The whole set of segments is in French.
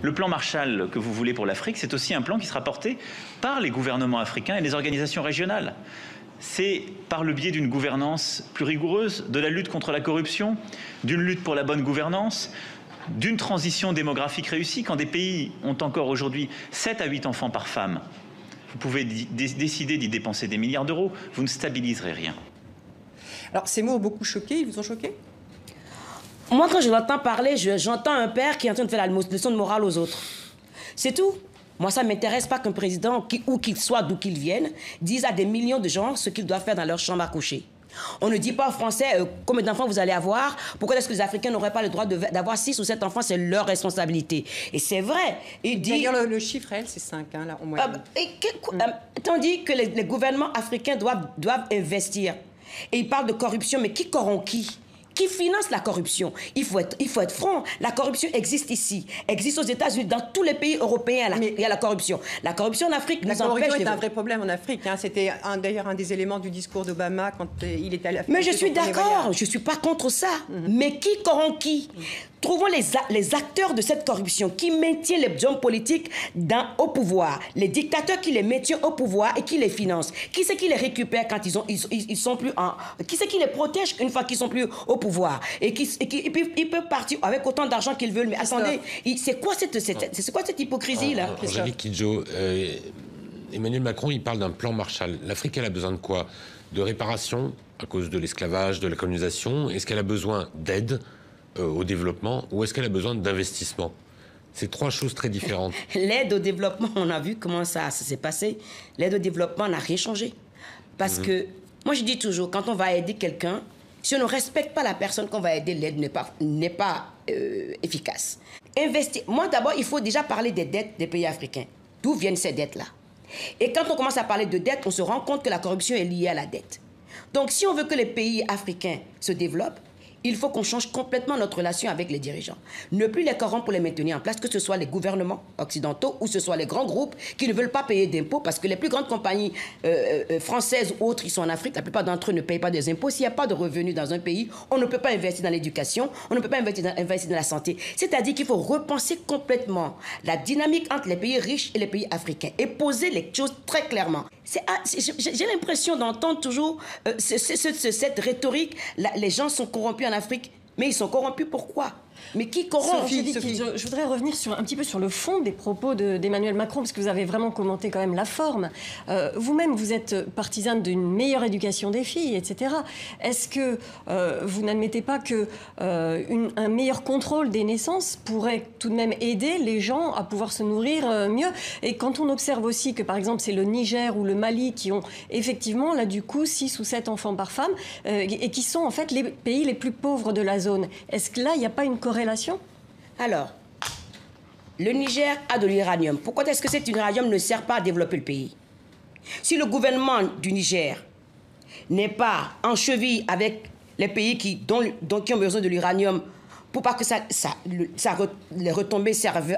Le plan Marshall que vous voulez pour l'Afrique, c'est aussi un plan qui sera porté par les gouvernements africains et les organisations régionales. C'est par le biais d'une gouvernance plus rigoureuse, de la lutte contre la corruption, d'une lutte pour la bonne gouvernance, d'une transition démographique réussie. Quand des pays ont encore aujourd'hui 7 à 8 enfants par femme, vous pouvez décider d'y dépenser des milliards d'euros, vous ne stabiliserez rien. Alors, ces mots ont beaucoup choqué, ils vous ont choqué? Moi, quand je l'entends parler, j'entends un père qui est en train de faire la leçon de morale aux autres. C'est tout. Moi, ça ne m'intéresse pas qu'un président, où qu'il soit, d'où qu'il vienne, dise à des millions de gens ce qu'ils doivent faire dans leur chambre à coucher. On ne dit pas aux Français combien d'enfants vous allez avoir. Pourquoi est-ce que les Africains n'auraient pas le droit d'avoir 6 ou 7 enfants? C'est leur responsabilité. Et c'est vrai. D'ailleurs, le chiffre réel, c'est 5, hein, là, au moyenne. Tandis que les gouvernements africains doivent investir. Et ils parlent de corruption, mais qui corrompt qui? Qui finance la corruption? Il faut être franc. La corruption existe ici, existe aux États-Unis, dans tous les pays européens. Il y a la corruption. La corruption en Afrique nous empêche... La corruption est un vrai problème en Afrique. Hein. C'était d'ailleurs un des éléments du discours d'Obama quand il était à l'Afrique. Mais je suis d'accord, je ne suis pas contre ça. Mais qui corrompt qui? Trouvons les acteurs de cette corruption qui maintiennent les hommes politiques au pouvoir, les dictateurs qui les maintiennent au pouvoir et qui les financent. Qui c'est qui les récupère quand ils sont plus en... Qui c'est qui les protège une fois qu'ils sont plus au pouvoir? Et puis ils peuvent partir avec autant d'argent qu'ils veulent. Mais attendez, c'est quoi cette hypocrisie-là? Angélique Kidjo, Emmanuel Macron, il parle d'un plan Marshall. L'Afrique, elle a besoin de quoi? De réparation à cause de l'esclavage, de la colonisation? Est-ce qu'elle a besoin d'aide au développement, ou est-ce qu'elle a besoin d'investissement? C'est 3 choses très différentes. L'aide au développement, on a vu comment ça s'est passé. L'aide au développement n'a rien changé. Parce que, moi je dis toujours, quand on va aider quelqu'un, si on ne respecte pas la personne qu'on va aider, l'aide n'est pas efficace. Investir. Moi d'abord, il faut déjà parler des dettes des pays africains. D'où viennent ces dettes-là? Et quand on commence à parler de dettes, on se rend compte que la corruption est liée à la dette. Donc si on veut que les pays africains se développent, il faut qu'on change complètement notre relation avec les dirigeants. Ne plus les corrompre pour les maintenir en place, que ce soit les gouvernements occidentaux ou ce soit les grands groupes qui ne veulent pas payer d'impôts, parce que les plus grandes compagnies françaises ou autres, ils sont en Afrique, la plupart d'entre eux ne payent pas des impôts. S'il n'y a pas de revenus dans un pays, on ne peut pas investir dans l'éducation, on ne peut pas investir dans la santé. C'est-à-dire qu'il faut repenser complètement la dynamique entre les pays riches et les pays africains et poser les choses très clairement. J'ai l'impression d'entendre toujours cette rhétorique, les gens sont corrompus en Afrique, mais ils sont corrompus pourquoi? Mais qui corrompt? Je voudrais revenir un petit peu sur le fond des propos d'Emmanuel Macron, parce que vous avez vraiment commenté quand même la forme. Vous-même, vous êtes partisane d'une meilleure éducation des filles, etc. Est-ce que vous n'admettez pas qu'un meilleur contrôle des naissances pourrait tout de même aider les gens à pouvoir se nourrir mieux? Et quand on observe aussi que, par exemple, c'est le Niger ou le Mali qui ont effectivement, là, du coup, 6 ou 7 enfants par femme, et qui sont en fait les pays les plus pauvres de la zone. Est-ce que là, il n'y a pas une corrélation? Alors, le Niger a de l'uranium. Pourquoi est-ce que cet uranium ne sert pas à développer le pays? Si le gouvernement du Niger n'est pas en cheville avec les pays qui ont besoin de l'uranium pour pas que les retombées servent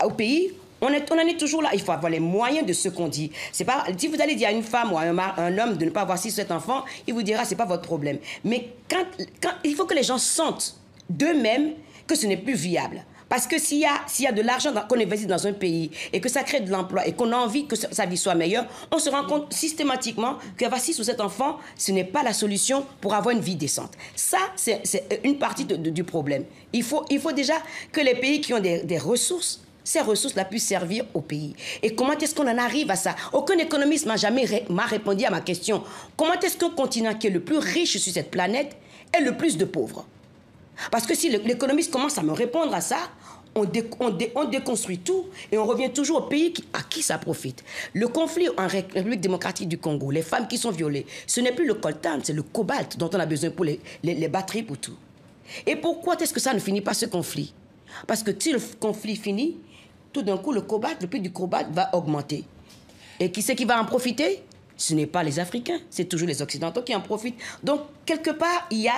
au pays, on en est toujours là. Il faut avoir les moyens de ce qu'on dit. C'est pas, si vous allez dire à une femme ou à un homme de ne pas avoir 6 ou 7 enfants, il vous dira c'est pas votre problème. Mais il faut que les gens sentent d'eux-mêmes que ce n'est plus viable. Parce que s'il y a de l'argent qu'on investit dans un pays et que ça crée de l'emploi et qu'on a envie que sa vie soit meilleure, on se rend compte systématiquement qu'avoir 6 ou 7 enfants, ce n'est pas la solution pour avoir une vie décente. Ça, c'est une partie du problème. Il faut déjà que les pays qui ont des ressources, ces ressources-là puissent servir au pays. Et comment est-ce qu'on en arrive à ça? Aucun économiste m'a jamais répondu à ma question. Comment est-ce qu'un continent qui est le plus riche sur cette planète est le plus de pauvres? Parce que si l'économiste commence à me répondre à ça, on déconstruit tout et on revient toujours au pays à qui ça profite. Le conflit en République démocratique du Congo, les femmes qui sont violées, ce n'est plus le coltan, c'est le cobalt dont on a besoin pour les batteries, pour tout. Et pourquoi est-ce que ça ne finit pas ce conflit? Parce que si le conflit finit, tout d'un coup, le prix du cobalt va augmenter. Et qui c'est qui va en profiter? Ce n'est pas les Africains, c'est toujours les Occidentaux qui en profitent. Donc, quelque part, il y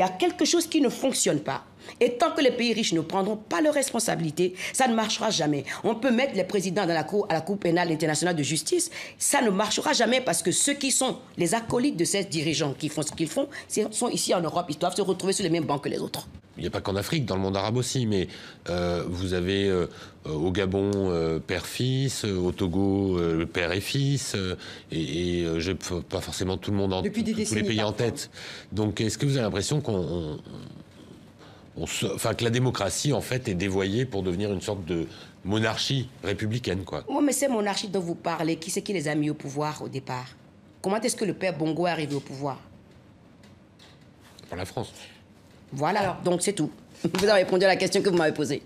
a quelque chose qui ne fonctionne pas. Et tant que les pays riches ne prendront pas leurs responsabilités, ça ne marchera jamais. On peut mettre les présidents dans à la Cour pénale internationale de justice, ça ne marchera jamais parce que ceux qui sont les acolytes de ces dirigeants qui font ce qu'ils font, sont ici en Europe, ils doivent se retrouver sur les mêmes bancs que les autres. Il n'y a pas qu'en Afrique, dans le monde arabe aussi, mais vous avez au Gabon père-fils, au Togo père et fils, et je n'ai pas forcément tout le monde tous les pays en tête. Donc est-ce que vous avez l'impression que la démocratie en fait est dévoyée pour devenir une sorte de monarchie républicaine, quoi? Oui, mais ces monarchies dont vous parlez, qui c'est qui les a mis au pouvoir au départ? Comment est-ce que le père Bongo est arrivé au pouvoir? Par la France. Voilà, donc c'est tout. Vous avez répondu à la question que vous m'avez posée.